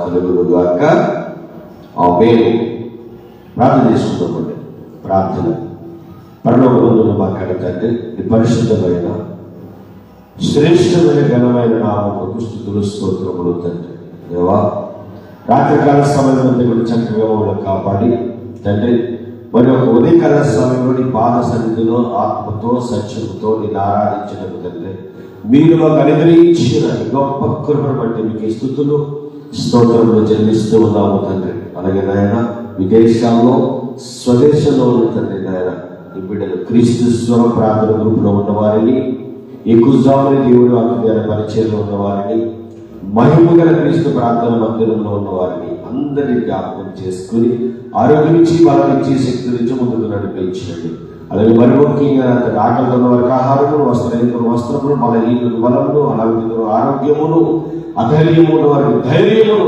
కలుగునుగాక. ఆమేన్. ప్రార్థన చేసుకుందామండి. ప్రార్థన. పరలోకమందున్న మా కన్న తండ్రి, నీ పరిశుద్ధమైన శ్రేష్టమైన ఘనమైన నామమునకు స్తుతులు స్తోత్రములు తండ్రి. దేవా, రాత్రికాల సమయంలో కూడా చక్కగా మమ్మల్ని కాపాడి తండ్రి, మరి ఒక ఉదయకాల సమయంలో నీ పాద సన్నిధిలో ఆత్మతో సత్యముతో నేను ఆరాధించడం తండ్రి, మీరు మాకు అనుగ్రహించిన గొప్ప కృపను బట్టి మీకు స్తుతులు స్తోత్రములు చెల్లిస్తూ ఉన్నాము తండ్రి. అలాగే నాయన, విదేశాల్లో స్వదేశంలో ఉన్న తండ్రి నాయన, ఈ బిడ్డలు క్రీస్తు స్వరం ప్రార్థన గ్రూపులో ఉన్న వారిని, ఈ కుజాముని దేవుడు అక్కడ పరిచయంలో ఉన్న వారిని, మహిమ గల క్రీస్తు ప్రార్థన మందిరంలో ఉన్న వారిని అందరినీ జ్ఞాపకం చేసుకుని ఆరోగ్యించి బలమించి శక్తి నుంచి ముందుకు నడిపించండి. అలాగే మరి ముఖ్యంగా ఆకలితో వారికి ఆహారములు, వస్త్రహీనులకు వస్త్రములు, బలహీనులకు బలములు, అనారోగ్యులకు ఆరోగ్యమును, అధైర్యము వారికి ధైర్యమును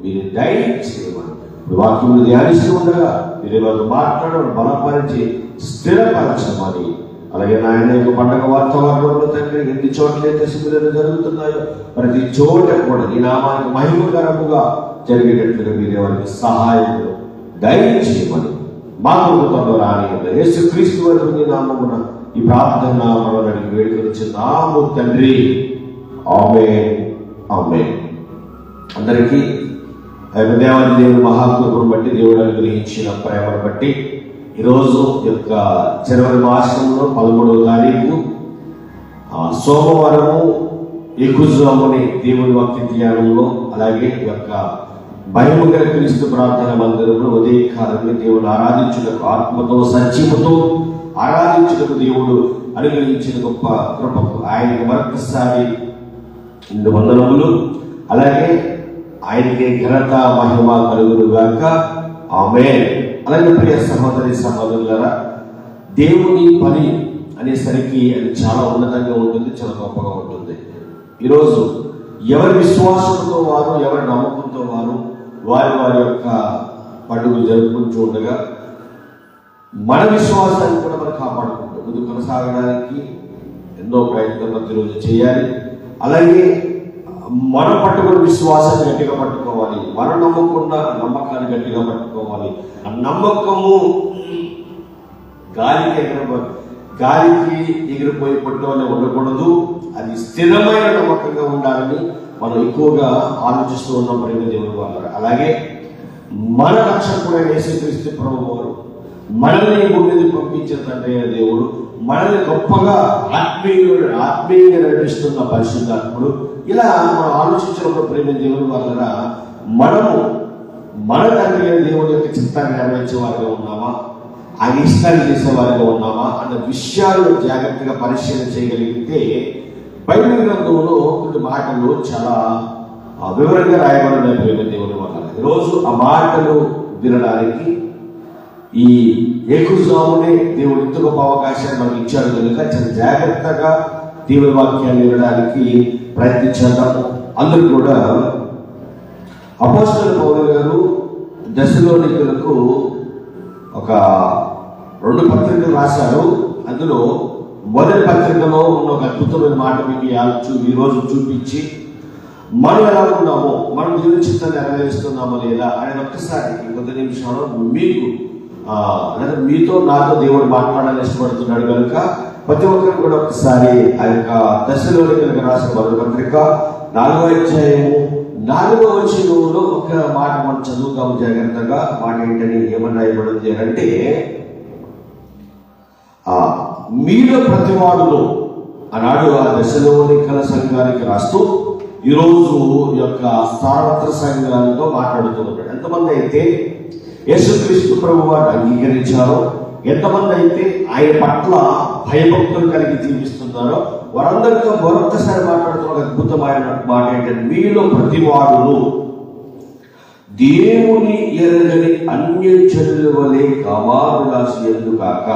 మీరు దయచేయమని వాక్యములు ధ్యానిస్తూ ఉండగా మీరు వారు మాట్లాడడం బలపరిచి స్థిరపరచమని, అలాగే నాయన యొక్క పండగ వాతావరణంలో తండ్రి ఎన్ని చోట్లయితే శిబిరాలు జరుగుతున్నాయో ప్రతి చోట కూడా ఈ నామానికి మహిమకరముగా జరిగేటట్లుగా మీరే వారికి సహాయం దయచేయమని మా ప్రభుత్వంలో రాని యేసుక్రీస్తు వరకు నీ నామమున ఈ ప్రార్థన నామమున వేడుకొచ్చున్నాము తండ్రి. ఆమేన్. ఆమేన్. అందరికీ దేవాది దేవుని మహాకృపను బట్టి, దేవుడు అనుగ్రహించిన ప్రేమను బట్టి ఈరోజు యొక్క జనవరి మాసంలో 13వ తారీఖు సోమవారము ఎక్కుజాముని దేవుని భక్తి ధ్యానంలో, అలాగే యొక్క భయముగల క్రీస్తు ప్రార్థన మందిరంలో ఉదయకాలంలో దేవుడు ఆరాధించుటకు, ఆత్మతో సత్యముతో ఆరాధించుటకు దేవుడు అనుగ్రహించిన గొప్ప కృపకు ఆయనకు మరొకసారి వందనములు. అలాగే ఆయనకి ఘనత మహిమ కలుగునుగాక. ఆమేన్. అలాగే ప్రియ సహోదరి సహోదరులారా, దేవుని పని అనేసరికి అది చాలా ఉన్నతంగా ఉంటుంది, చాలా గొప్పగా ఉంటుంది. ఈరోజు ఎవరి విశ్వాసంతో వారు, ఎవరి నమ్మకంతో వారు వారి వారి యొక్క పండుగలు జరుపుకుంటూ ఉండగా మన విశ్వాసాన్ని కూడా మనం కాపాడుకుంటూ ముందు కొనసాగడానికి ఎన్నో ప్రయత్నం ప్రతిరోజు చేయాలి. అలాగే మన పట్టుకున్న విశ్వాసాన్ని గట్టిగా పట్టుకోవాలి, మన నమ్మకున్న నమ్మకాన్ని గట్టిగా పట్టుకోవాలి. ఆ నమ్మకము గాలికి ఎగిరిపోయి పట్టుకోవాలి ఉండకూడదు. అది స్థిరమైన నమ్మకంగా ఉండాలని మనం ఎక్కువగా ఆలోచిస్తూ ఉన్నాం ప్రేమ దేవుని వాళ్ళ. అలాగే మన రక్షకుడైన యేసుక్రీస్తు ప్రభువు వారు మనల్ని భూమిని పంపించిన తండ్రి దేవుడు, మనల్ని గొప్పగా ఆత్మీయంగా నడిపిస్తున్న పరిశుద్ధాత్ముడు. ఇలా మనం ఆలోచించినప్పుడు ప్రేమ దేవుని వల్ల మనము మన తండ్రి దేవుడి యొక్క చిత్తాన్ని నెరవేర్చే వారిగా ఉన్నామా, ఆయన ఇష్టాన్ని చేసే వారిగా ఉన్నామా అన్న విషయాలను జాగ్రత్తగా పరిశీలన చేయగలిగితే బైబిల్ గ్రంథంలో కొన్ని మాటలు చాలా వివరంగా రాయబడిన ప్రేమ దేవుని వల్ల. ఈరోజు ఆ మాటలు వినడానికి ఈ ఏకుజామునే దేవుడు ఇంత గొప్ప అవకాశాన్ని మనకి ఇచ్చాడు కనుక చాలా జాగ్రత్తగా దేవుని వాక్యాన్ని వినడానికి ప్రయత్నించేద్దాము. అందరూ కూడా అపోస్తలుడైన పౌలు గారు దశలోనికులకు ఒక 2 పత్రికలు రాశారు. అందులో మొదటి పత్రికలో ఉన్న ఒక అద్భుతమైన మాట మీకు ఈరోజు చూపించి మనం ఎలా ఉన్నామో, మనం దేవుని చిత్తాన్ని నెరవేరుస్తున్నామో లేదా ఆయన ఒక్కసారి కొద్ది నిమిషాలు మీకు మీతో నాతో దేవుడు మాట్లాడాలని ఇష్టపడుతున్నాడు కనుక ప్రతి ఒక్కరు కూడా ఒకసారి ఆ యొక్క దశలోనికులకు రాసిన మొదటి పత్రిక 4వ అధ్యాయము 4వ వచనంలో ఒక మాట మనం చదువుతాము జాగ్రత్తగా. మాట ఏంటని ఏమని రాయబడింది అంటే, మీలో ప్రతివాడును అన్నాడు ఆ దశలోనికల సంఘానికి రాస్తూ ఈరోజు యొక్క సార్వత్ర సంఘాలతో మాట్లాడుతూ ఉన్నాడు. ఎంతమంది అయితే యేసుక్రీస్తు ప్రభు వారిని అంగీకరించారో, ఎంతమంది అయితే ఆయన పట్ల భయభక్తులు కలిగి జీవిస్తున్నారో వారందరితో మరొక్కసారి మాట్లాడుతున్న అద్భుతమైన మాట ఏంటంటే, మీలో ప్రతివాడును దేవుని ఎరగని అన్యజనుల వలె కామాభిలాషి యందు కాక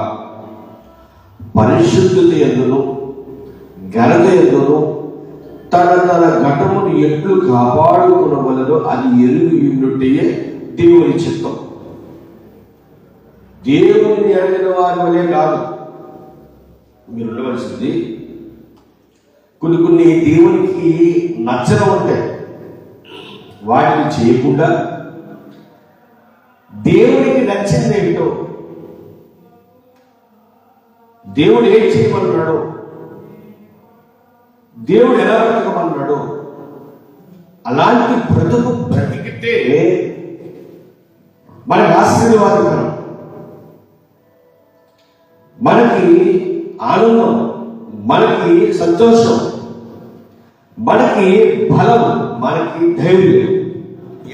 పరిశుద్ధత యందును ఘనత యందును తన ఘటమును ఎట్లు కాపాడుకునవలెనో అది ఎరుగుయున్నట్టే దేవుని చిత్తం. దేవుని ఎరగిన వారి వలే కాదు, మీరు ఉండవలసింది, కొన్ని దేవునికి నచ్చడం ఉంటాయి, వాటిని చేయకుండా దేవునికి నచ్చింది ఏమిటో, దేవుడు ఏం చేయమన్నాడు, దేవుడు ఎలా బ్రతకమన్నాడు, అలాంటి బ్రతికితే మనకి ఆశీర్వాదకరం, మనకి ఆనందం, మనకి సంతోషం, మనకి బలం, మనకి ధైర్యం.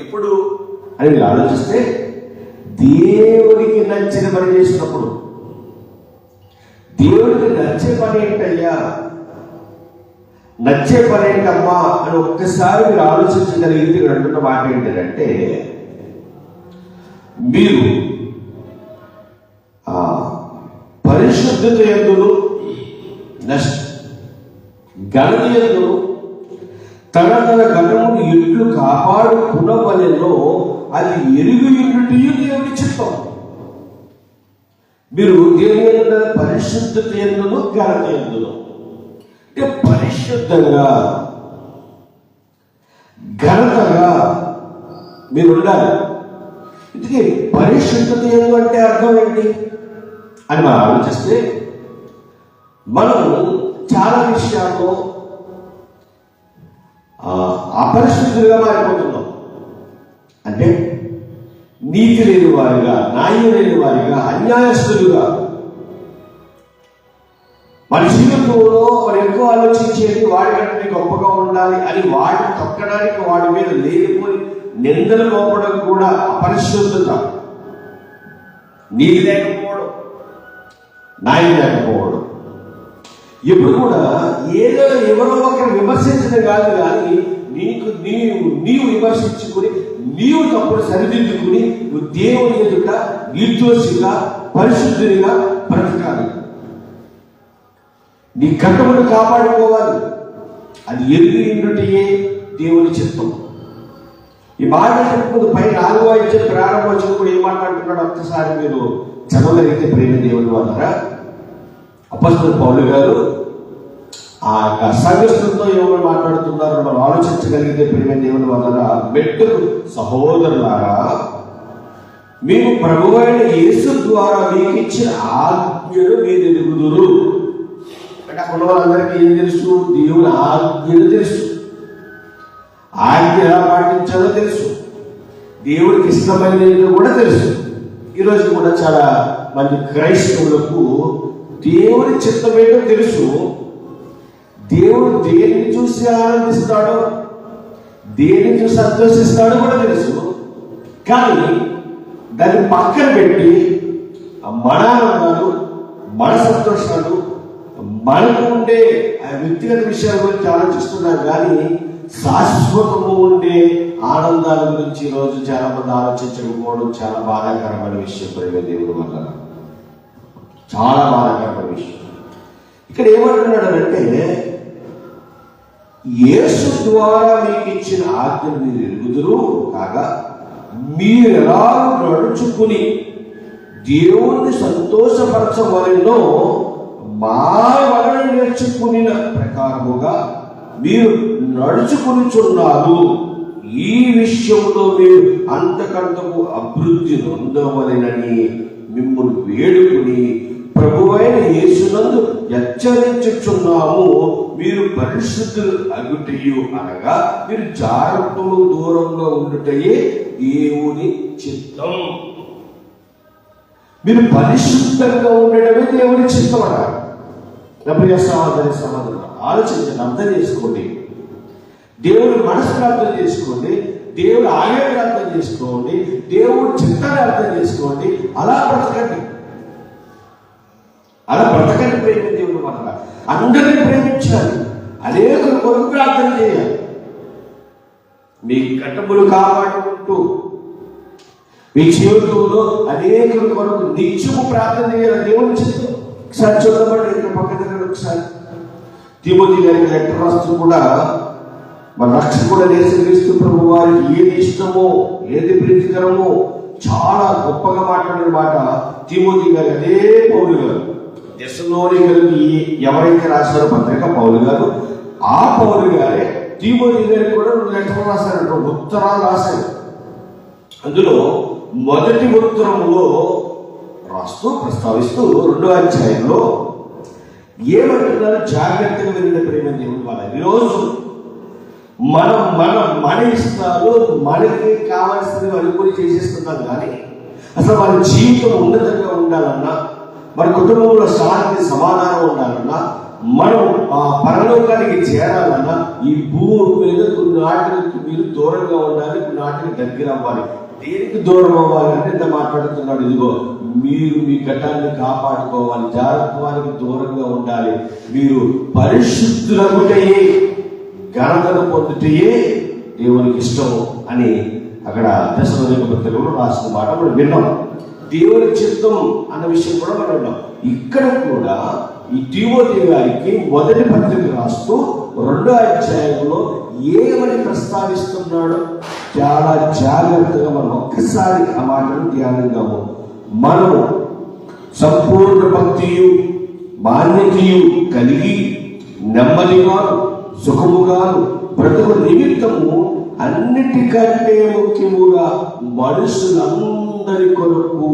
ఎప్పుడు అని మీరు ఆలోచిస్తే దేవుడికి నచ్చిన పని చేసినప్పుడు. దేవుడికి నచ్చే పని ఏంటయ్యా, నచ్చే పని ఏంటమ్మా అని ఒక్కసారి మీరు ఆలోచించగలిగితే ఇక్కడ అంటున్న మాట ఏంటంటే, మీరు పరిశుద్ధత యందును ఘనత యందును తన ఘనమును ఎట్లు కాపాడుకునవలెనో అది ఎరుగుయున్నట్టు దేవుని చిత్తం. మీరు దేవుని యందు పరిశుద్ధత యందును ఘనత యందును అంటే పరిశుద్ధంగా ఘనతగా మీరు ఉండాలి. ఇందుకే పరిశుద్ధత యందు అంటే అర్థం ఏంటి అని మనం ఆలోచిస్తే, మనం చాలా విషయాల్లో అపరిశుద్ధులుగా మారిపోతున్నాం. అంటే నీతి లేని వారిగా, న్యాయం లేని వారిగా, అన్యాయస్తులుగా, మన జీవితంలో మనం ఎక్కువ ఆలోచించేది వాడికంటే గొప్పగా ఉండాలి అని వాడిని తొక్కడానికి వాడి మీద లేనిపోయి నిందలు మోపడం కూడా అపరిశుద్ధత. నీతి లేకపోవడం, న్యాయం లేకపోవడం. ఎప్పుడు కూడా ఏదో ఎవరో ఒకరు విమర్శించడం కాదు, కానీ నీవు విమర్శించుకుని నీవు తప్పుడు సరిదిద్దుకుని నువ్వు దేవుని ఎదుట నిర్దోషిగా పరిశుద్ధునిగా బ్రతకాలి. నీ కట్టమును కాపాడుకోవాలి. అది ఎరిగినట్టుయే దేవుని చిత్తం. ఈ మాట చెప్పుకుంటూ పై 4వ అధ్యాయం ప్రారంభోచనం కూడా ఏం మాట్లాడుతున్నాడు ఒక్కసారి మీరు చదవగలిగితే ప్రేమ దేవుని వల్ల అపొస్తలుడు పౌలు గారు ఆ సంఘస్థులతో ఏమని మాట్లాడుతున్నారో మనం ఆలోచించగలిగితే ప్రేమ దేవుని వల్ల, మెట్టుకు సహోదరులారా, మేము ప్రభువైన యేసు ద్వారా మీకు ఇచ్చిన ఆజ్ఞను మీరు ఎరుగుదురు. అంటే అక్కడ వాళ్ళందరికీ ఏం తెలుసు? దేవుని ఆజ్ఞను తెలుసు, ఆజ్ఞ ఎలా పాటించాలో తెలుసు, దేవుడికి ఇష్టమైనది కూడా తెలుసు. ఈరోజు కూడా చాలా మంది క్రైస్తవులకు దేవుని చిత్తం ఏంటో తెలుసు, దేవుడు దేన్ని చూసి ఆనందిస్తాడో, దేన్ని చూసి సంతోషిస్తాడో కూడా తెలుసు. కానీ దాన్ని పక్కన పెట్టి మన ఆనందాలు, మన సంతోషాలు, మనకు ఉండే వ్యక్తిగత విషయాల గురించి ఆలోచిస్తున్నారు, కానీ శాశ్వతము ఉండే ఆనందాల గురించి ఈరోజు చాలా మంది ఆలోచించకపోవడం చాలా బాధాకరమైన విషయం. ప్రేమ దేవుడు వల్ల చాలా బాధాకరమైన విషయం. ఇక్కడ ఏమంటున్నాడు అంటే, యేసు ద్వారా మీకు ఇచ్చిన ఆజ్ఞను మీరు ఎరుగుదురు కాగా మీరు ఎలా నడుచుకుని దేవుణ్ణి సంతోషపరచవలెనో మా వలన నేర్చుకుని ప్రకారముగా మీరు నడుచుకునిచున్నారు. ఈ విషయంలో మీరు అంతకంతకు అభివృద్ధి నొందవలెనని మిమ్మల్ని వేడుకుని ప్రభువైన యేసునందు హెచ్చరించుచున్నాము. మీరు పరిశుద్ధులు అగుటయు అనగా మీరు జాగ్రత్తలు దూరంగా ఉండుటయే దేవుని చిత్తం. మీరు పరిశుద్ధంగా ఉండడమే దేవుని చిత్తం అన్నారు. ప్రియ సహోదరి సహోదరులు, ఆలోచించండి, అర్థం చేసుకోండి. దేవుడి మనసును అర్థం చేసుకోండి, దేవుడి ఆజ్ఞను అర్థం చేసుకోండి, దేవుడి చిత్తాన్ని అర్థం చేసుకోండి. అలా బ్రతకండి, అలా బ్రతకండి. ప్రేమ దేవుడు వల్ల అందరినీ ప్రేమించాలి, అనేకుల కొరకు ప్రార్థన చేయాలి. మీ కట్టములు కాపాడుకుంటూ మీ జీవితంలో అనేకుల కొరకు నిత్యము ప్రార్థన చేయాలి. దేవుని చిత్తం. ఒకసారి చూడబడి ఇక్కడ పక్క దగ్గర ఒకసారి తిమోతి గారికి లెటర్ రాస్తూ కూడా మన రక్షకుడు యేసుక్రీస్తు ప్రభు వారికి ఏది ఇష్టమో, ఏది ప్రీతికరమో చాలా గొప్పగా మాట్లాడిన మాట తిమోతి గారు. అదే పౌలు గారు తెస్సలోనికయులకి ఎవరైతే రాశారో పత్రిక పౌలు గారు, ఆ పౌలు గారే తిమోతి గారికి కూడా 2 లెటర్లు రాశారు, ఉత్తరాలు రాశారు. అందులో మొదటి ఉత్తరంలో రాస్తూ ప్రస్తావిస్తూ 2వ అధ్యాయంలో ఏమంటున్నారు? జాగ్రత్తగా వినండి ప్రేమ దేవుని వాళ్ళ. ఈరోజు మన ఇష్టాలు మనకి కావాల్సినవి అనుకుని చేసేస్తున్నాం, కానీ అసలు మన జీవితం ఉన్నతంగా ఉండాలన్నా, మన కుటుంబంలో శాంతి సమాధానం ఉండాలన్నా, మనం ఆ పరలోకానికి చేరాలన్నా ఈ భూమి మీద కొన్ని నాటికి మీరు దూరంగా ఉండాలి, కొన్ని నాటికి దగ్గర అవ్వాలి. దేనికి దూరం అవ్వాలంటే ఇంత మాట్లాడుతున్నాడు, ఇదిగో మీరు మీ ఘటాన్ని కాపాడుకోవాలి, జాగ్రత్తకి దూరంగా ఉండాలి, మీరు పరిశుద్ధులగుటయే ఘనతను పొందుటయే దేవునికి ఇష్టం అని అక్కడ తెస్సలోనిక పత్రికలో రాసిన మాట మనం విన్నాం. దేవుని చిత్తం అన్న విషయం కూడా మనం విన్నాం. ఇక్కడ కూడా ఈ తిమోతి గారికి మొదటి పత్రిక రాస్తూ 2వ అధ్యాయంలో ఏమని ప్రస్తావిస్తున్నాడో చాలా జాగ్రత్తగా మనం ఒక్కసారి ఆ మాటను ధ్యానిద్దాము. మనము సంపూర్ణ భక్తియు మాన్యతయు కలిగి నెమ్మదిగాను సుఖముగాను బ్రతుకు నిమిత్తము అన్నిటికంటే ముఖ్యముగా మనుషులందరి కొరకు,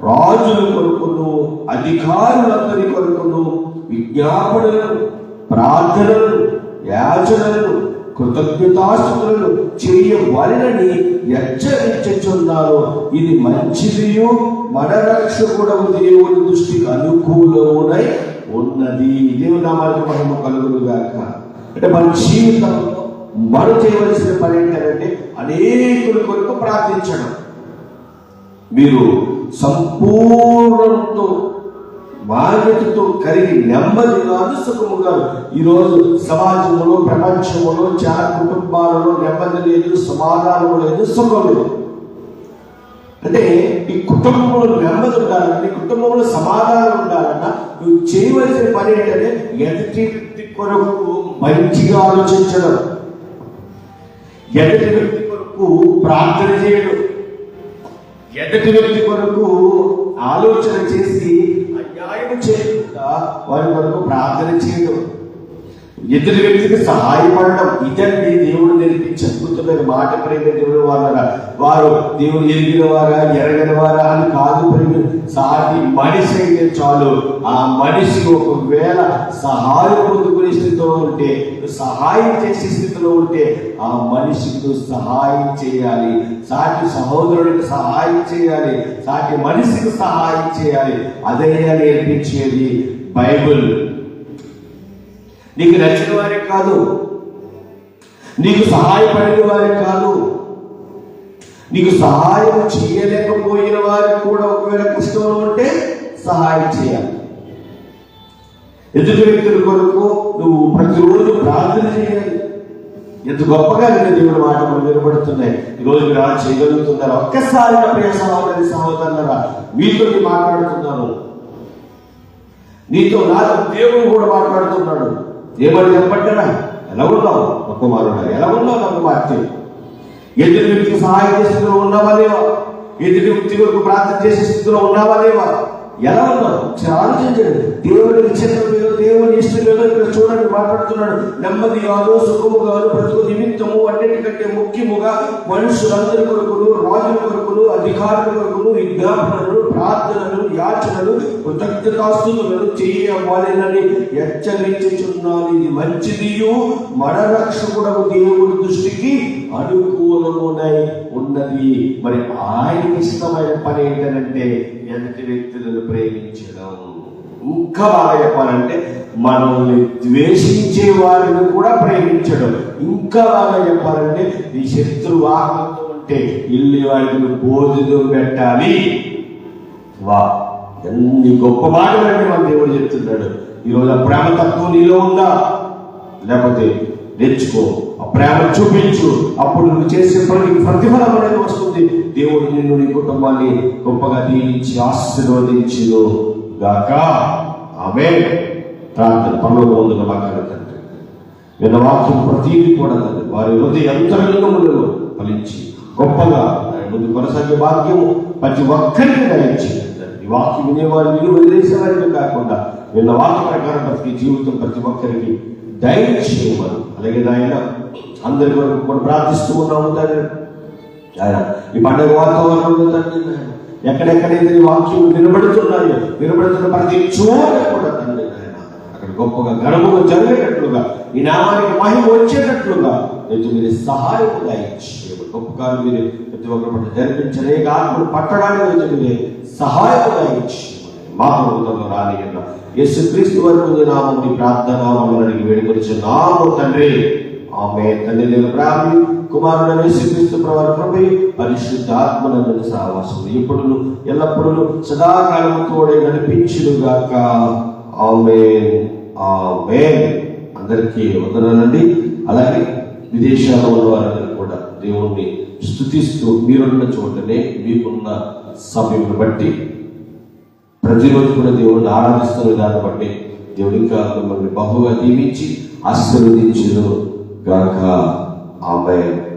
రాజుల కొరకును, అధికారులందరి కొరకును విజ్ఞాపనలను, ప్రార్థనలను, యాచనలను, కృతజ్ఞతాస్తుతులను చేయవలెనని హెచ్చరించుచున్నారు. ఇది మంచిదియు మన రక్షకుడగు దేవుని దృష్టికి అనుకూలమునై ఉన్నది. దేవుని నామానికి మహిమ కలుగును గాక. అంటే మన జీవితంలో మనం చేయవలసిన పని ఏంటంటే అనేకుల కొరకు ప్రార్థించడం. మీరు సంపూర్ణంతో బాధ్యతతో కలిగి నెమ్మదిగాను సుఖముగాను. ఈరోజు సమాజంలో, ప్రపంచంలో చాలా కుటుంబాలలో నెమ్మది లేదు, సమాధానం లేదు, సుఖం లేదు. అంటే ఈ కుటుంబంలో నెమ్మది ఉండాలన్నా, ఈ కుటుంబంలో సమాధానం ఉండాలన్నా నువ్వు చేయవలసిన పని ఏంటంటే ఎదుటి వ్యక్తి కొరకు మంచిగా ఆలోచించడం, ఎదుటి వ్యక్తి కొరకు ప్రార్థన చేయడం, ఎదుటి వ్యక్తి కొరకు ఆలోచన చేసి అన్యాయం చేయకుండా వారి కొరకు ప్రార్థన చేయడం, ఎదుటి వ్యక్తికి సహాయపడడం. ఇదండి దేవుడు నేర్పించి అద్భుతమైన మాట. ప్రేమ దేవుడు వాళ్ళరా, వారు దేవుడు ఎరిగిన వారా ఎరగని వారా అని కాదు ప్రేమ. సాటి మనిషి అయితే చాలు. ఆ మనిషి ఒకవేళ సహాయం పొందుకునే స్థితిలో ఉంటే, సహాయం చేసే స్థితిలో ఉంటే ఆ మనిషికి సహాయం చేయాలి. సాటి సహోదరుడికి సహాయం చేయాలి, సాటి మనిషికి సహాయం చేయాలి. అదే నేర్పించేది బైబిల్. నీకు నచ్చిన వారే కాదు, నీకు సహాయపడిన వారే కాదు, నీకు సహాయం చేయలేకపోయిన వారికి కూడా ఒకవేళ కష్టంలో ఉంటే సహాయం చేయాలి. ఎదుటి వ్యక్తుల కొరకు నువ్వు ప్రతిరోజు ప్రార్థన చేయాలి. ఎంత గొప్పగా దేవుడి మాట మనం వినబడుతున్నాయి. ఈరోజు మీరు అలా చేయగలుగుతున్నారా? ఒక్కసారి నా ప్రియ సహోదరి సహోదరులారా, మీతో మాట్లాడుతున్నాను, నీతో నాతో దేవుడు కూడా మాట్లాడుతున్నాడు. ఏమని చెప్పంటారా? ఎలా ఉన్నావు నా కుమారుడా, ఎలా ఉన్నావు నా కుమార్తె? ఎదుటి వ్యక్తికి సహాయం చేసే స్థితిలో ఉన్నావా లేవా? ఎదుటి వ్యక్తి వరకు ప్రార్థన చేసే స్థితిలో ఉన్నావా లేవా? ఎలా ఉన్నావు ఆలోచించండి. దేవుడికి ఇష్టం లేదో, దేవుని ఇష్టం లేదో ఇక్కడ చూడండి మాట్లాడుతున్నాడు. నెమ్మదిగాను సుఖముగాను బ్రతుకు నిమిత్తము అన్నిటికంటే ముఖ్యముగా మనుషులందరి కొరకును, రాజుల కొరకును, అధికారుల కొరకును విజ్ఞాపనలు, ప్రార్థనలు, యాచనలు, కృతజ్ఞతాస్తుతులను చేయవలెనని హెచ్చరించుచున్నాను. ఇది మంచిదియు మన రక్షకుడగు దేవుడి దృష్టికి అనుకూలమునై ఉన్నది. మరి ఆయనకి ఇష్టమైన పని ఏంటంటే ఎదుటి వ్యక్తులను ప్రేమించడం. ఇంకా బాగా చెప్పాలంటే మనల్ని ద్వేషించే వారిని కూడా ప్రేమించడం. ఇంకా బాగా చెప్పాలంటే నీ శత్రువు ఆకలితో ఉంటే ఇల్లు వాడిని భోజనం పెట్టాలి. వా, ఎన్ని గొప్ప మాటలంటే మన దేవుడు చెప్తున్నాడు. ఈరోజు ఆ ప్రేమ తత్వం నీలో ఉందా? లేకపోతే నేర్చుకో, ఆ ప్రేమ చూపించు. అప్పుడు నువ్వు చేసే పనికి ప్రతిఫలం అనేది వస్తుంది. దేవుడు నిన్ను, నీ కుటుంబాన్ని గొప్పగా దీవించి ఆశీర్వదించును గాక. ఆమేన్. ప్రార్థన. పరలోకమందున్న మా తండ్రి, విన్న వాక్యం ప్రతీది కూడా వారి హృదయ అంతరంగములలో ఫలించి గొప్పగా ముందు కొనసాగే భాగ్యము ప్రతి ఒక్కరికి దయచేయండి. వాక్యం వినేవారు విలువ వదిలేసేవారిగా కాకుండా వీళ్ళ వాక్య ప్రకారం ప్రతి జీవితం ప్రతి ఒక్కరికి దయచేయమని. అలాగే ఆయన అందరి వరకు కూడా ప్రార్థిస్తూ ఉన్నాము తండ్రి. ఆయన ఈ పండుగ వాతావరణంలో తండ్రి ఎక్కడెక్కడైతే వాక్యం వినబడుతున్న ప్రతి చోట కూడా తండ్రి అక్కడ గొప్పగా గర్వము జరిగేటట్లుగా ఈ నామానికి మహిమ వచ్చేటట్లుగా మీరు సహాయం దయచేయమని. గొప్ప కాలం మీరు ప్రతి ఒక్కరి పట్ల జరిపించలే ఆత్మను పట్టడానికి మీరే సహాయం దయచేయమని. మా ప్రభుత్వంలో రానియన్న యేసుక్రీస్తు వారి నామం ప్రార్థన అడిగి వేడుకొచ్చున్నాము తండ్రి. ఆమె తండ్రి నేను ప్రామి కుమారుడు యేసుక్రీస్తు ప్రభువు కృప పరిశుద్ధాత్మనందు సహవాసం ఎప్పుడును ఎల్లప్పుడూ సదాకాలము తోడే నడిపించుగాక. ఆమేన్ ఆమేన్. అందరికీ వందనాలండి. అలాగే విదేశాల్లో ఉన్న వారందరూ కూడా దేవుణ్ణి స్తుతిస్తూ మీరున్న చోటనే మీకున్న సమయం బట్టి ప్రతిరోజు కూడా దేవుణ్ణి ఆరాధిస్తున్న విధానం బట్టి దేవుడు ఇంకా మిమ్మల్ని బహుగా దీవించి ఆశీర్వదించును గాక. ఆమేన్.